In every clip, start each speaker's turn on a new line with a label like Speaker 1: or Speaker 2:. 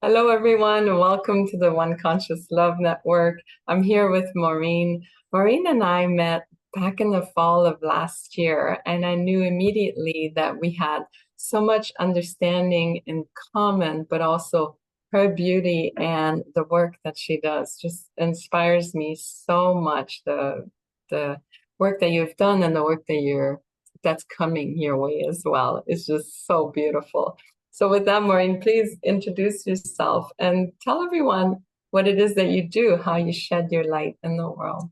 Speaker 1: Hello, everyone. Welcome to the One Conscious Love Network. I'm here with Maureen. Maureen and I met back in the fall of last year, and I knew immediately that we had so much understanding in common, but also her beauty and the work that she does just inspires me so much. The work that you've done and the work that's coming your way as well is just so beautiful. So with that, Maureen, please introduce yourself and tell everyone what it is that you do, how you shed your light in the world.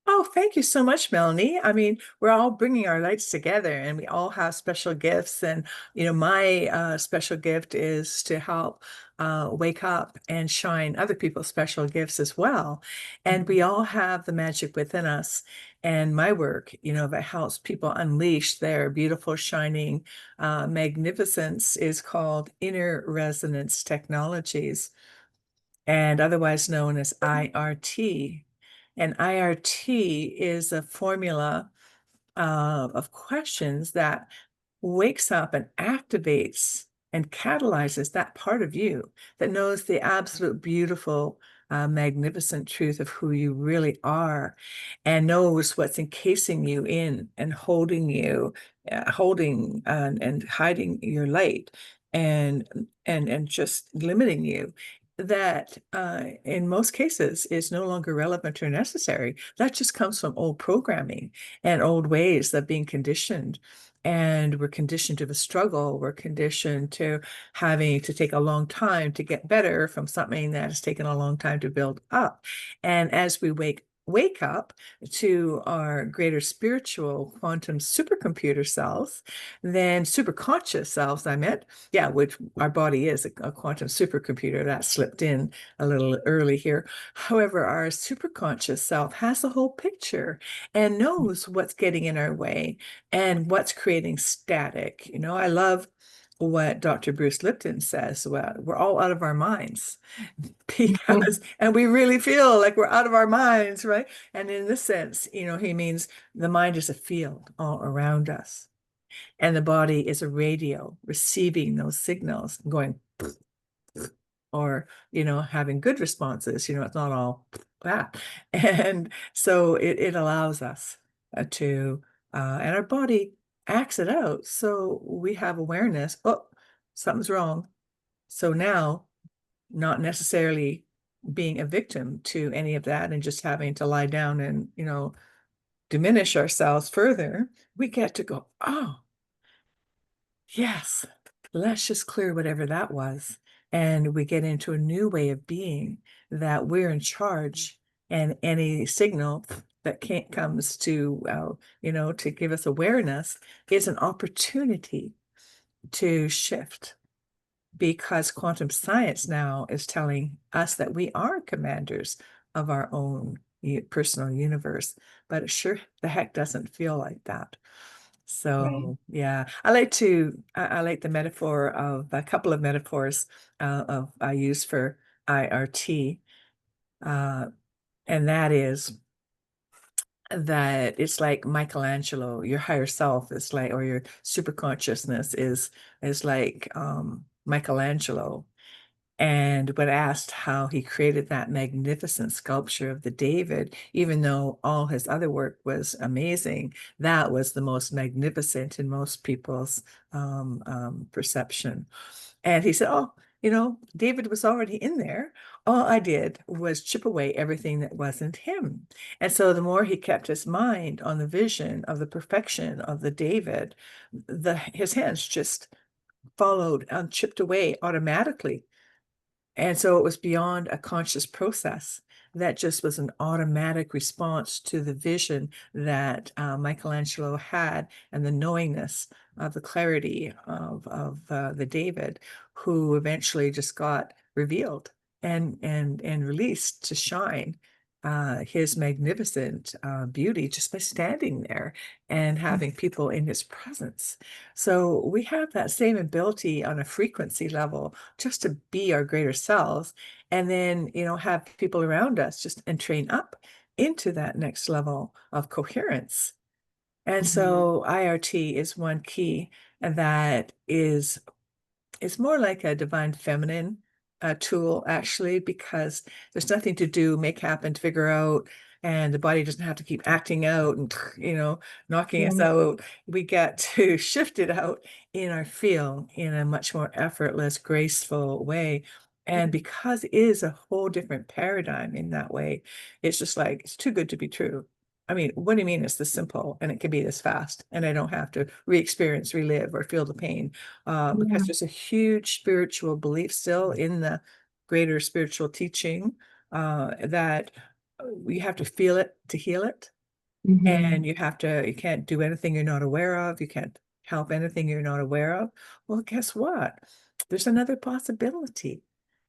Speaker 2: Oh, thank you so much, Melanie. I mean, we're all bringing our lights together and we all have special gifts. And, my special gift is to help wake up and shine other people's special gifts as well. And we all have the magic within us. And my work, that helps people unleash their beautiful, shining magnificence is called inner resonance technologies, and otherwise known as IRT. And IRT is a formula of questions that wakes up and activates and catalyzes that part of you that knows the absolute beautiful, magnificent truth of who you really are and knows what's encasing you in and holding you, holding and hiding your light and just limiting you. That in most cases is no longer relevant or necessary. That just comes from old programming and old ways of being conditioned. And we're conditioned to the struggle. We're conditioned to having to take a long time to get better from something that has taken a long time to build up. And as we wake up to our greater spiritual quantum supercomputer selves, then superconscious selves, I meant, yeah, which our body is a quantum supercomputer. That slipped in a little early here. However, our superconscious self has the whole picture and knows what's getting in our way and what's creating static. I love what Dr. Bruce Lipton says. Well, we're all out of our minds because, and we really feel like we're out of our minds, right? And in this sense, he means the mind is a field all around us, and the body is a radio receiving those signals, going, or having good responses. It's not all that. And so it allows us to and our body acts it out, so we have awareness. Oh, something's wrong. So now, not necessarily being a victim to any of that and just having to lie down and diminish ourselves further, we get to go, oh, yes, let's just clear whatever that was. And we get into a new way of being, that we're in charge, and any signal that can't comes to give us awareness is an opportunity to shift, because quantum science now is telling us that we are commanders of our own personal universe, but it sure the heck doesn't feel like that.
Speaker 1: Right.
Speaker 2: So yeah, I like the metaphor of a couple of metaphors of I use for IRT, uh, and that is that it's like Michelangelo, your higher self is like, or your super consciousness is like Michelangelo. And when asked how he created that magnificent sculpture of the David, even though all his other work was amazing, that was the most magnificent in most people's perception. And he said, oh, David was already in there. All I did was chip away everything that wasn't him. And so the more he kept his mind on the vision of the perfection of the David, his hands just followed and chipped away automatically. And so it was beyond a conscious process. That just was an automatic response to the vision that Michelangelo had, and the knowingness of the clarity of the David, who eventually just got revealed and released to shine his magnificent beauty just by standing there and having people in his presence. So we have that same ability on a frequency level just to be our greater selves, and then, have people around us just and train up into that next level of coherence. And
Speaker 1: Mhm.
Speaker 2: so IRT is one key, and that is more like a divine feminine tool actually, because there's nothing to do, make happen, to figure out, and the body doesn't have to keep acting out and knocking us
Speaker 1: Mm,
Speaker 2: out. We get to shift it out in our field in a much more effortless, graceful way. And because it is a whole different paradigm in that way, it's just like it's too good to be true. I mean, what do you mean it's this simple and it can be this fast and I don't have to re-experience, relive, or feel the pain? Because
Speaker 1: yeah.
Speaker 2: there's a huge spiritual belief still in the greater spiritual teaching, that you have to feel it to heal it.
Speaker 1: Hmm.
Speaker 2: And you can't do anything you're not aware of. You can't help anything you're not aware of. Well, guess what? There's another possibility.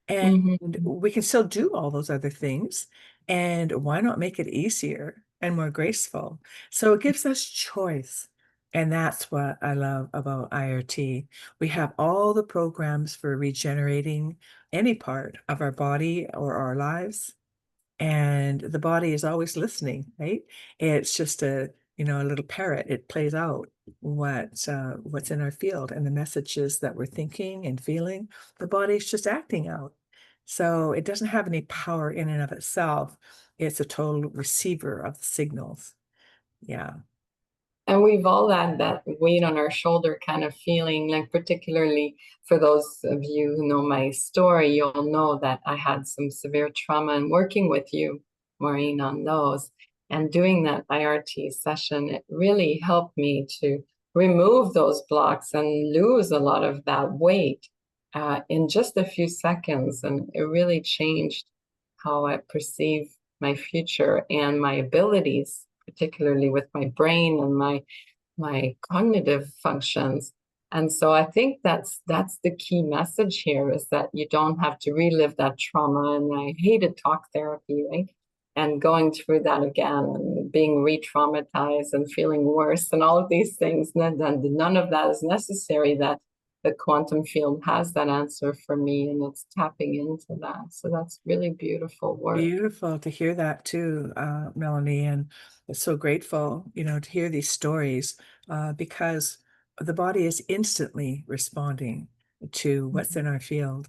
Speaker 2: And
Speaker 1: Hmm.
Speaker 2: we can still do all those other things. And why not make it easier and more graceful? So it gives us choice. And that's what I love about IRT. We have all the programs for regenerating any part of our body or our lives. And the body is always listening, right? It's just a little parrot. It plays out what's in our field and the messages that we're thinking and feeling. The body's just acting out. So it doesn't have any power in and of itself. It's a total receiver of the signals. Yeah.
Speaker 1: And we've all had that weight on our shoulder kind of feeling, like particularly for those of you who know my story, you'll know that I had some severe trauma and working with you, Maureen, on those and doing that IRT session, it really helped me to remove those blocks and lose a lot of that weight in just a few seconds. And it really changed how I perceive my future and my abilities, particularly with my brain and my cognitive functions. And so I think that's the key message here is that you don't have to relive that trauma. And I hated talk therapy, right? And going through that again and being re-traumatized and feeling worse and all of these things. And none of that is necessary. That the quantum field has that answer for me and it's tapping into that. So that's really beautiful work.
Speaker 2: Beautiful to hear that too, Melanie. And I'm so grateful, to hear these stories, because the body is instantly responding to what's in our field.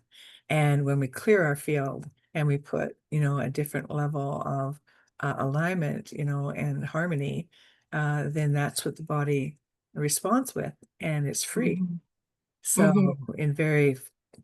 Speaker 2: And when we clear our field and we put, a different level of alignment, and harmony, then that's what the body responds with, and it's free.
Speaker 1: Mhm.
Speaker 2: So
Speaker 1: Mhm.
Speaker 2: in very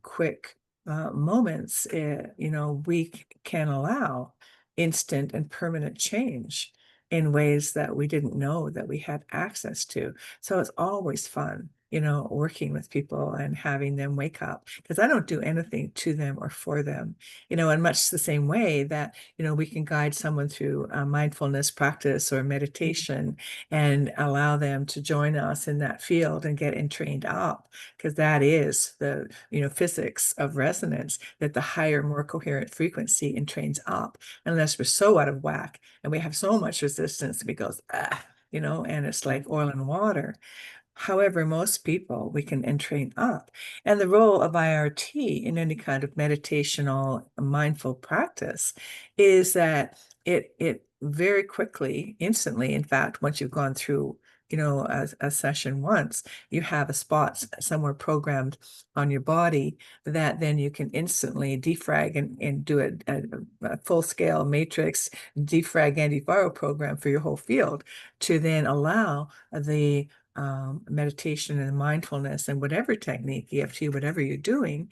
Speaker 2: quick moments, we can allow instant and permanent change in ways that we didn't know that we had access to. So it's always fun, working with people and having them wake up, because I don't do anything to them or for them, in much the same way that, we can guide someone through a mindfulness practice or meditation and allow them to join us in that field and get entrained up, because that is the physics of resonance, that the higher, more coherent frequency entrains up, unless we're so out of whack and we have so much resistance, it goes and it's like oil and water. However, most people we can entrain up. And the role of IRT in any kind of meditational mindful practice is that it very quickly, instantly, in fact, once you've gone through, a session once, you have a spot somewhere programmed on your body that then you can instantly defrag and do a full-scale matrix defrag antiviral program for your whole field, to then allow the meditation and mindfulness and whatever technique, EFT, whatever you're doing,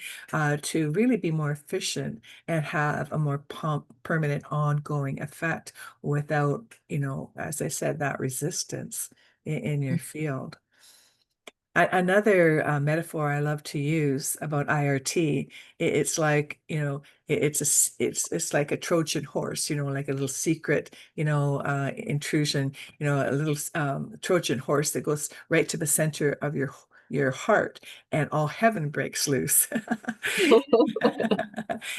Speaker 2: to really be more efficient and have a more permanent ongoing effect without, as I said, that resistance in your field. Another metaphor I love to use about IRT, it's like, it's like a Trojan horse, like a little secret, intrusion, a little Trojan horse that goes right to the center of your heart, and all heaven breaks loose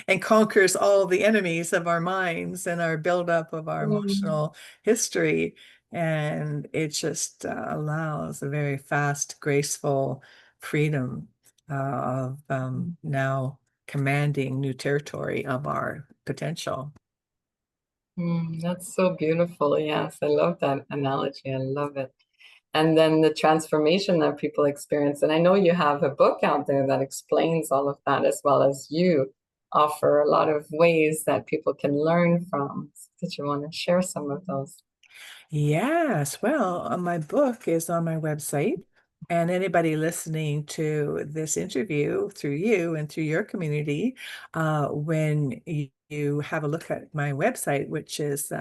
Speaker 2: and conquers all the enemies of our minds and our buildup of our
Speaker 1: Mm,
Speaker 2: emotional history. And it just allows a very fast, graceful freedom of now commanding new territory of our potential.
Speaker 1: that's so beautiful. Yes, I love that analogy. I love it. And then the transformation that people experience. And I know you have a book out there that explains all of that as well as you. offer a lot of ways that people can learn from. Did you want to share some of those?
Speaker 2: Yes, well, my book is on my website, and anybody listening to this interview through you and through your community, when you have a look at my website, which is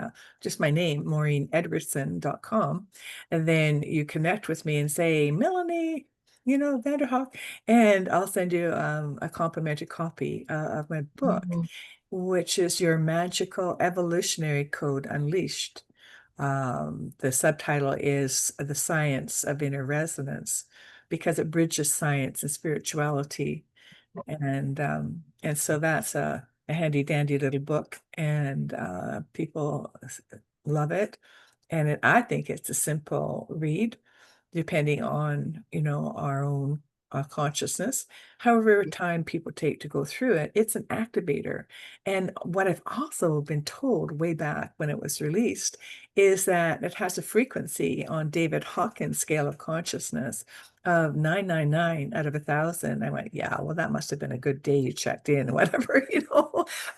Speaker 2: just my name, MaureenEdwardson.com, and then you connect with me and say, Melanie, Vanderhoek, and I'll send you a complimentary copy of my book,
Speaker 1: Mhm.
Speaker 2: which is Your Magical Evolutionary Code Unleashed. The subtitle is The Science of Inner Resonance because it bridges science and spirituality. And so that's a handy dandy little book, and people love it. And I think it's a simple read, depending on, our own consciousness. However, time people take to go through it, it's an activator. And what I've also been told way back when it was released is that it has a frequency on David Hawkins' scale of consciousness of 999 out of 1,000. I went, yeah, well, that must have been a good day you checked in, whatever.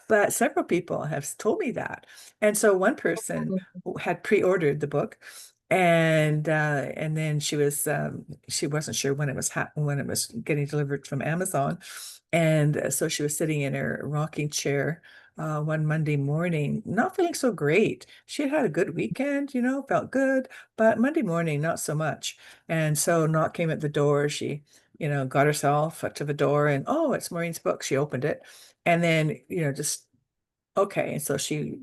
Speaker 2: But several people have told me that. And so one person had pre-ordered the book, and then she wasn't sure when when it was getting delivered from Amazon, and so she was sitting in her rocking chair one Monday morning, not feeling so great. She had had a good weekend, felt good, but Monday morning not so much. And so knock came at the door. She, got herself up to the door, and oh, it's Maureen's book. She opened it, and then just okay. And so she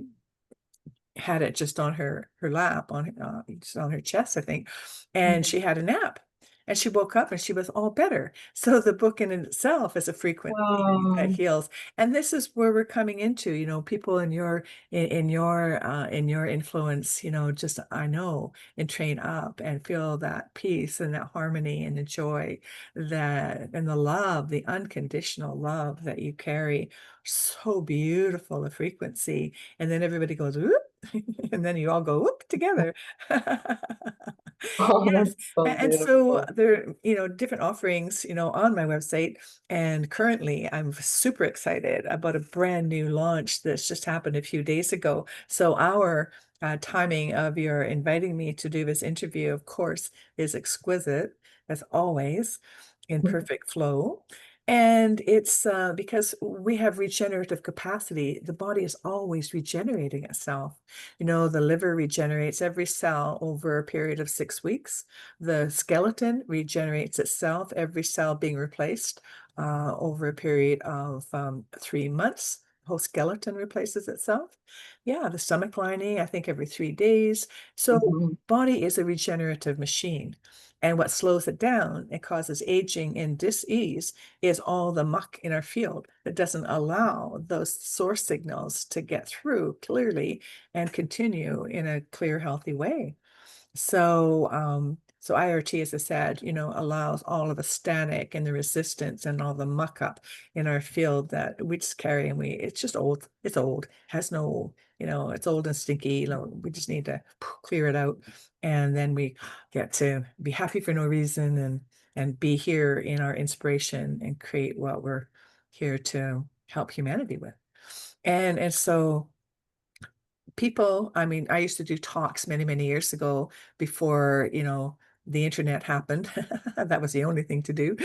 Speaker 2: had it just on her lap, just on her chest, I think, and
Speaker 1: Mhm.
Speaker 2: she had a nap. And she woke up and she was all better. So the book in itself is a frequency that
Speaker 1: Wow.
Speaker 2: heals. And this is where we're coming into, people in your influence, just I know and train up and feel that peace and that harmony and the joy that and the love, the unconditional love that you carry. So beautiful, the frequency. And then everybody goes, whoop, and then you all go whoop together.
Speaker 1: Oh,
Speaker 2: Yes.
Speaker 1: that's so
Speaker 2: And so
Speaker 1: beautiful.
Speaker 2: there, different offerings, on my website. And currently I'm super excited about a brand new launch that's just happened a few days ago. So our timing of your inviting me to do this interview, of course, is exquisite, as always, in perfect flow. And it's because we have regenerative capacity. The body is always regenerating itself. The liver regenerates every cell over a period of 6 weeks. The skeleton regenerates itself, every cell being replaced over a period of 3 months. The whole skeleton replaces itself. Yeah, the stomach lining, I think every 3 days. So
Speaker 1: Mhm.
Speaker 2: body is a regenerative machine. And what slows it down, it causes aging and dis-ease, is all the muck in our field that doesn't allow those source signals to get through clearly and continue in a clear, healthy way. So IRT, as I said, allows all of the static and the resistance and all the muck up in our field that we just carry, and it's just old. It's old, has no, it's old and stinky. We just need to clear it out, and then we get to be happy for no reason and be here in our inspiration and create what we're here to help humanity with. And so people, I mean, I used to do talks many, many years ago before, the internet happened. That was the only thing to do.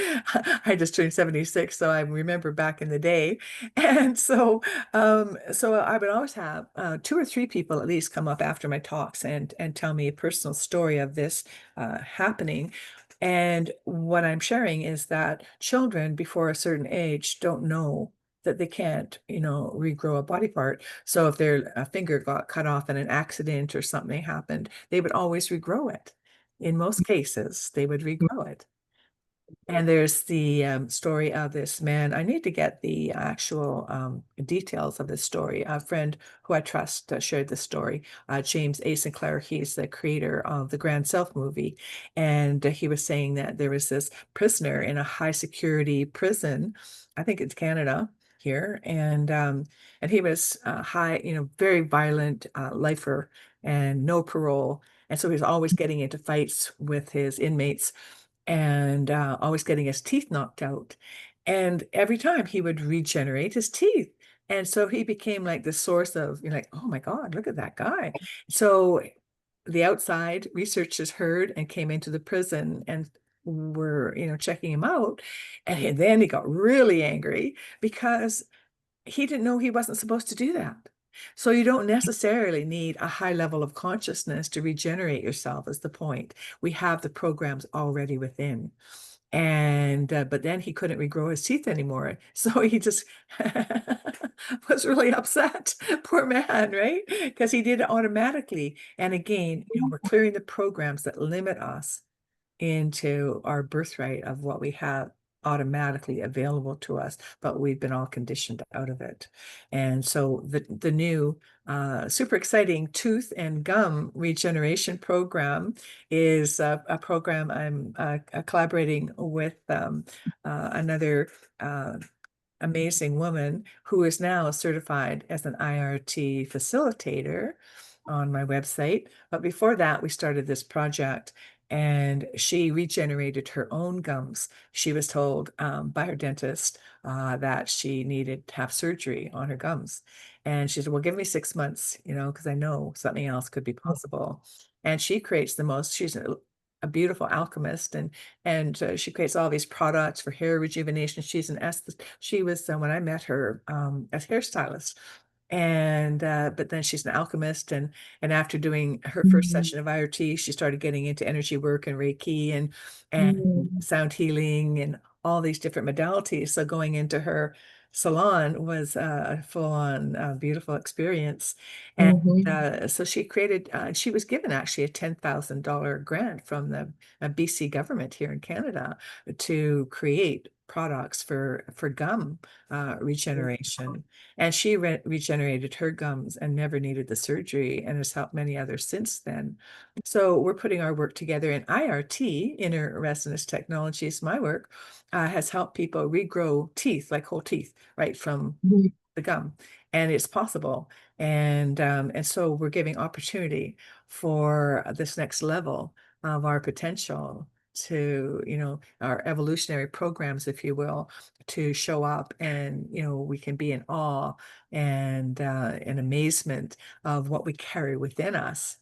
Speaker 2: I just turned 76, so I remember back in the day. And so I would always have two or three people at least come up after my talks and tell me a personal story of this happening. And what I'm sharing is that children before a certain age don't know that they can't, regrow a body part. So if their finger got cut off in an accident or something happened, they would always regrow it. In most cases, they would regrow it. And there's the story of this man. I need to get the actual details of this story. A friend who I trust shared this story, James A. Sinclair. He's the creator of the Grand Self movie. And he was saying that there was this prisoner in a high security prison, I think it's Canada here. And he was high, very violent lifer and no parole. And so he was always getting into fights with his inmates and always getting his teeth knocked out. And every time he would regenerate his teeth. And so he became like the source of, like, oh my God, look at that guy. So the outside researchers heard and came into the prison and were, checking him out. And then he got really angry because he didn't know he wasn't supposed to do that. So you don't necessarily need a high level of consciousness to regenerate yourself, is the point. We have the programs already within. And but then he couldn't regrow his teeth anymore. So he just was really upset. Poor man, right? Because he did it automatically. And again, we're clearing the programs that limit us into our birthright of what we have automatically available to us, but we've been all conditioned out of it. And so the new super exciting tooth and gum regeneration program is a program I'm collaborating with another amazing woman who is now certified as an IRT facilitator on my website. But before that, we started this project and she regenerated her own gums. She was told by her dentist that she needed to have surgery on her gums. And she said, well, give me 6 months, because I know something else could be possible. And she creates she's a beautiful alchemist, and she creates all these products for hair rejuvenation. She was when I met her as hairstylist, and but then she's an alchemist, and after doing her first
Speaker 1: Mm,
Speaker 2: session of IRT, she started getting into energy work and Reiki and
Speaker 1: mm,
Speaker 2: sound healing and all these different modalities. So going into her salon was a full-on beautiful experience. And
Speaker 1: mhm.
Speaker 2: so she was given actually a $10,000 grant from the BC government here in Canada to create products for gum regeneration. And she regenerated her gums and never needed the surgery and has helped many others since then. So we're putting our work together in IRT, inner resonance technologies. My work has helped people regrow teeth, like whole teeth, right from
Speaker 1: Mhm.
Speaker 2: the gum, and it's possible. And so we're giving opportunity for this next level of our potential to, our evolutionary programs, if you will, to show up, and we can be in awe and in amazement of what we carry within us.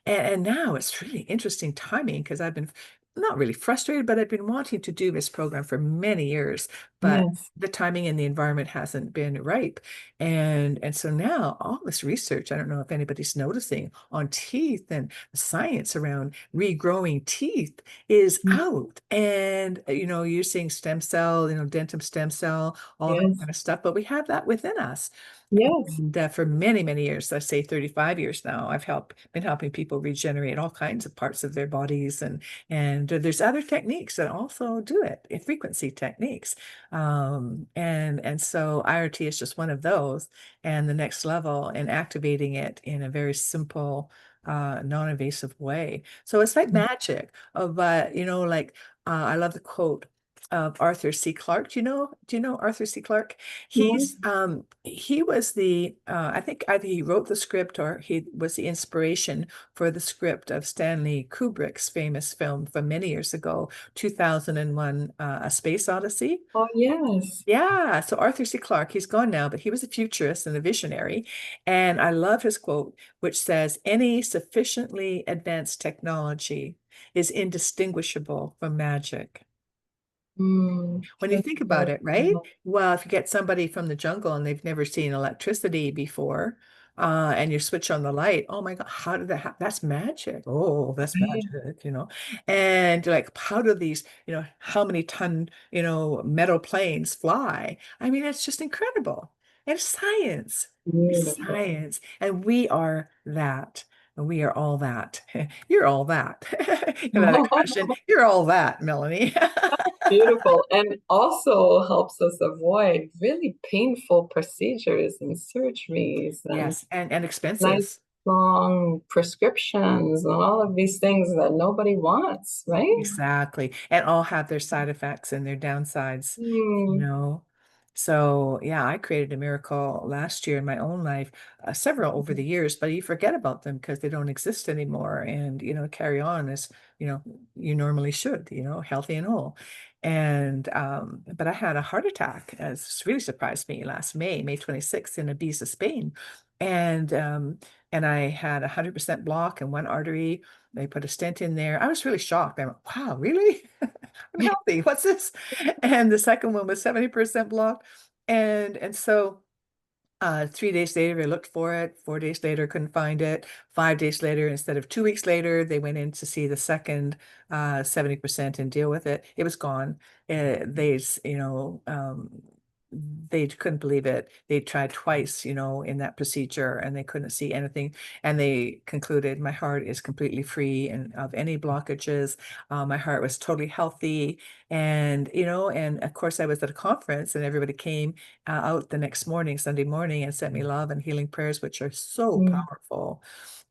Speaker 2: And now it's really interesting timing because I've been not really frustrated, but I've been wanting to do this program for many years, but
Speaker 1: Yes.
Speaker 2: the timing and the environment hasn't been ripe. And so now all this research, I don't know if anybody's noticing on teeth and science around regrowing teeth is
Speaker 1: Mm,
Speaker 2: out. And using stem cell, dentum stem cell, all that
Speaker 1: yes.
Speaker 2: kind of stuff, but we have that within us.
Speaker 1: Yes.
Speaker 2: And for many, many years, I say 35 years now, been helping people regenerate all kinds of parts of their bodies, and there's other techniques that also do it, frequency techniques, and so IRT is just one of those, and the next level, and activating it in a very simple, non-invasive way. So it's like magic. But like I love the quote of Arthur C. Clarke. Do you know Arthur C. Clarke?
Speaker 1: Yes.
Speaker 2: He was I think either he wrote the script or he was the inspiration for the script of Stanley Kubrick's famous film from many years ago, 2001, A Space Odyssey.
Speaker 1: Oh, yes.
Speaker 2: Yeah, so Arthur C. Clarke, he's gone now, but he was a futurist and a visionary. And I love his quote, which says, any sufficiently advanced technology is indistinguishable from magic. When you
Speaker 1: That's
Speaker 2: think about
Speaker 1: very
Speaker 2: it, right?
Speaker 1: cool.
Speaker 2: Well, if you get somebody from the jungle and they've never seen electricity before, and you switch on the light, oh my God, how did that happen? That's magic. Oh, that's
Speaker 1: Right.
Speaker 2: magic. And like, how do these, how many ton, metal planes fly? I mean, it's just incredible. And it's science. It's
Speaker 1: Beautiful.
Speaker 2: science. And we are that. And we are all that. You're all that. Another question. You're all that, Melanie.
Speaker 1: Beautiful. And also helps us avoid really painful procedures and surgeries and
Speaker 2: Yes, and expensive.
Speaker 1: lifelong prescriptions and all of these things that nobody wants, right?
Speaker 2: Exactly. And all have their side effects and their downsides, you
Speaker 1: Hmm.
Speaker 2: know. So, yeah, I created a miracle last year in my own life, several over the years, but you forget about them because they don't exist anymore, and, carry on as, you normally should, healthy and whole. And but I had a heart attack. It's really surprised me last May, May 26th in Ibiza, Spain. And and I had 100% block in one artery. They put a stent in there. I was really shocked. I went, wow, really? I'm healthy. What's this? And the second one was 70% block. And so 3 days later, I looked for it. 4 days later, couldn't find it. 5 days later, instead of 2 weeks later, they went in to see the second 70% and deal with it. It was gone. They couldn't believe it. They tried twice, in that procedure, and they couldn't see anything. And they concluded my heart is completely free and of any blockages. My heart was totally healthy. And of course, I was at a conference, and everybody came out the next morning, Sunday morning, and sent me love and healing prayers, which are so powerful.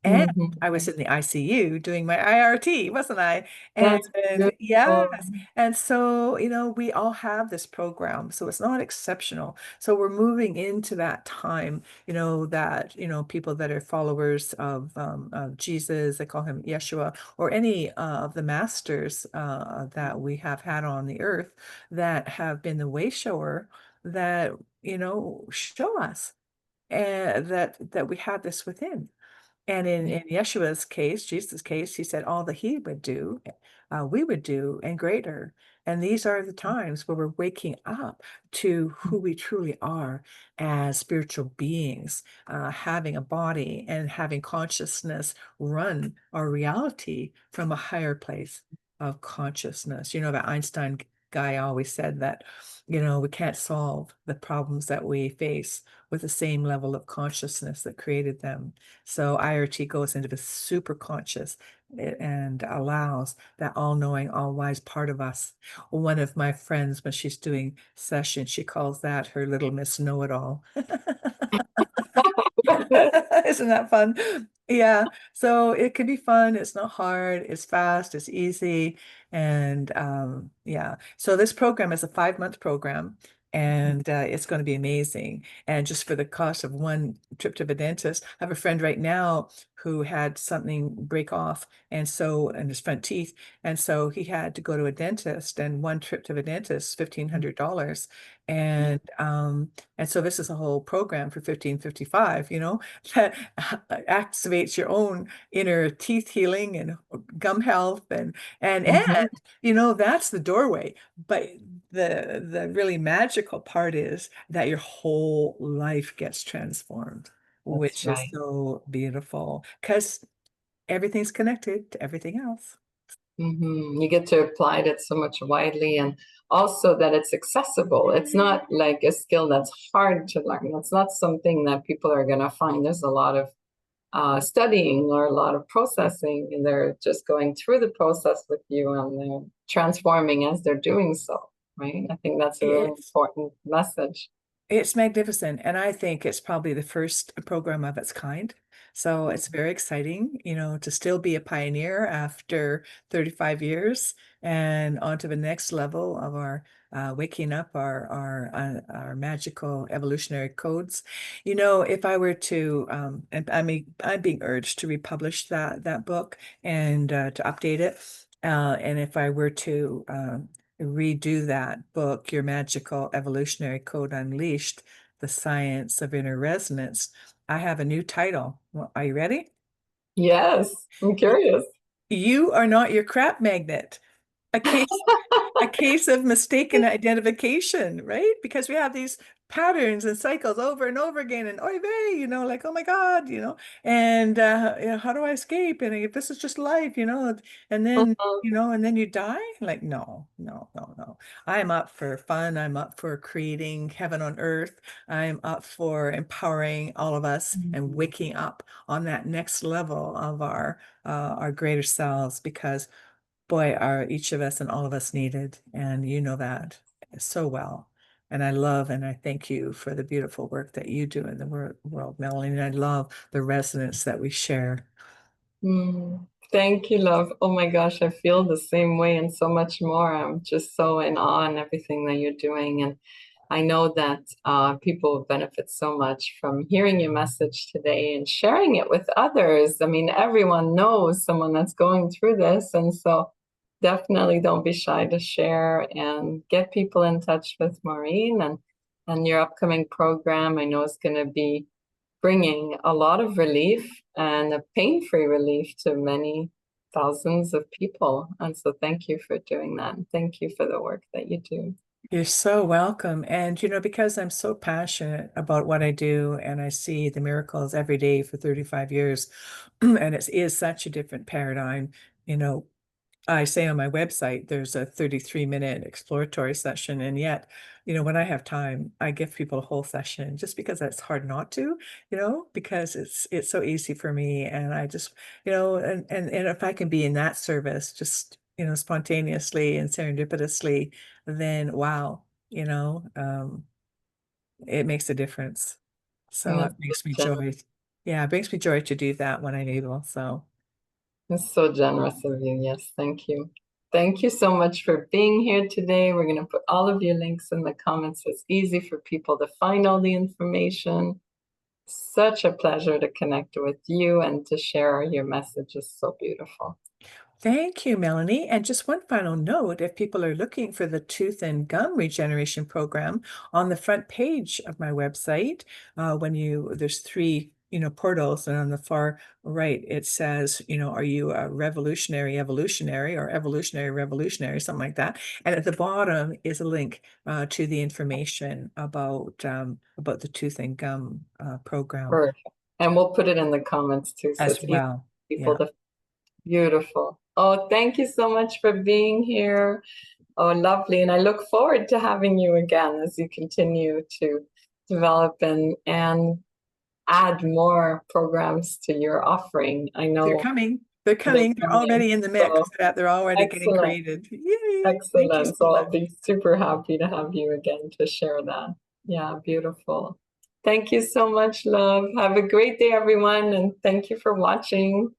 Speaker 2: And I was
Speaker 1: Mhm.
Speaker 2: in the ICU doing my IRT, wasn't I? And
Speaker 1: That's beautiful.
Speaker 2: yes, and so, we all have this program, so it's not exceptional. So we're moving into that time, that, people that are followers of Jesus, they call him Yeshua, or any of the masters that we have had on the earth that have been the way shower that show us and that we have this within. And in Yeshua's case, Jesus' case, he said all that he would do, we would do, and greater. And these are the times where we're waking up to who we truly are as spiritual beings, having a body and having consciousness run our reality from a higher place of consciousness. That Einstein guy always said that, we can't solve the problems that we face with the same level of consciousness that created them. So IRT goes into the super conscious and allows that all-knowing, all-wise part of us. One of my friends, when she's doing sessions, she calls that her little Miss Know-it-all. Isn't that fun? Yeah. So it can be fun. It's not hard. It's fast. It's easy. And yeah. So this program is a 5-month program, and it's going to be amazing. And just for the cost of one trip to the dentist, I have a friend right now who had something break off in his front teeth. And so he had to go to a dentist, and one trip to the dentist, $1,500. And so this is a whole program for 1555, that activates your own inner teeth healing and gum health and
Speaker 1: Mhm.
Speaker 2: that's the doorway. But the really magical part is that your whole life gets transformed,
Speaker 1: That's
Speaker 2: which is
Speaker 1: right.
Speaker 2: so beautiful because everything's connected to everything else.
Speaker 1: You get to apply it so much widely, and also that it's accessible. It's not like a skill that's hard to learn. It's not something that people are going to find. There's a lot of studying or a lot of processing, and they're just going through the process with you and they're transforming as they're doing so, right? I think that's a really
Speaker 2: It's
Speaker 1: important message.
Speaker 2: It's magnificent, and I think it's probably the first program of its kind. So it's very exciting, to still be a pioneer after 35 years and on to the next level of our waking up our magical evolutionary codes. If I were to, and I'm being urged to republish that book and to update it. And if I were to redo that book, Your Magical Evolutionary Code Unleashed, The Science of Inner Resonance, I have a new title. Well, are you ready?
Speaker 1: Yes, I'm curious.
Speaker 2: You are not your crap magnet. A case a case of mistaken identification, right? Because we have these patterns and cycles over and over again, and oy vey, like, oh my God, and how do I escape? And if this is just life, and then,
Speaker 1: Mhm.
Speaker 2: and then you die? Like, no, no, no, no. I'm up for fun. I'm up for creating heaven on earth. I'm up for empowering all of us and
Speaker 1: Mhm.
Speaker 2: waking up on that next level of our greater selves because boy, are each of us and all of us needed. And you know that so well. And I love and I thank you for the beautiful work that you do in the world, Melanie. And I love the resonance that we share.
Speaker 1: Thank you, love. Oh my gosh, I feel the same way and so much more. I'm just so in awe in everything that you're doing. And I know that people benefit so much from hearing your message today and sharing it with others. I mean, everyone knows someone that's going through this. And so definitely don't be shy to share and get people in touch with Maureen and your upcoming program. I know it's going to be bringing a lot of relief and a pain-free relief to many thousands of people. And so thank you for doing that. And thank you for the work that you do.
Speaker 2: You're so welcome. And, because I'm so passionate about what I do and I see the miracles every day for 35 years, and it is such a different paradigm, you know, I say on my website, there's a 33-minute exploratory session. And yet, when I have time, I give people a whole session just because it's hard not to, because it's so easy for me. And I just, and if I can be in that service, just, spontaneously and serendipitously, then wow, it makes a difference. So it
Speaker 1: That's so
Speaker 2: makes me
Speaker 1: generous.
Speaker 2: joy. Yeah, it brings me joy to do that when I'm able. So
Speaker 1: That's so generous of you. Yes, thank you. Thank you so much for being here today. We're going to put all of your links in the comments so it's easy for people to find all the information. Such a pleasure to connect with you and to share your message is so beautiful.
Speaker 2: thank you, Melanie. And just one final note, if people are looking for the tooth and gum regeneration program, on the front page of my website, there's three, portals, and on the far right, it says, are you a revolutionary evolutionary or evolutionary revolutionary, something like that. And at the bottom is a link to the information about the tooth and gum program
Speaker 1: Perfect. And we'll put it in the comments too, so
Speaker 2: as
Speaker 1: it's easy for
Speaker 2: well.
Speaker 1: people
Speaker 2: Yeah.
Speaker 1: to. Beautiful. Oh, thank you so much for being here. Oh, lovely. And I look forward to having you again as you continue to develop and add more programs to your offering. I
Speaker 2: They're
Speaker 1: know
Speaker 2: coming. They're
Speaker 1: they're
Speaker 2: coming. They're
Speaker 1: coming.
Speaker 2: already in the mix.
Speaker 1: So
Speaker 2: They're already getting
Speaker 1: excellent,
Speaker 2: created. Yay. Thank you
Speaker 1: excellent.
Speaker 2: so
Speaker 1: So
Speaker 2: much.
Speaker 1: I'll be super happy to have you again to share that. Yeah, beautiful. Thank you so much, love. Have a great day, everyone, and thank you for watching.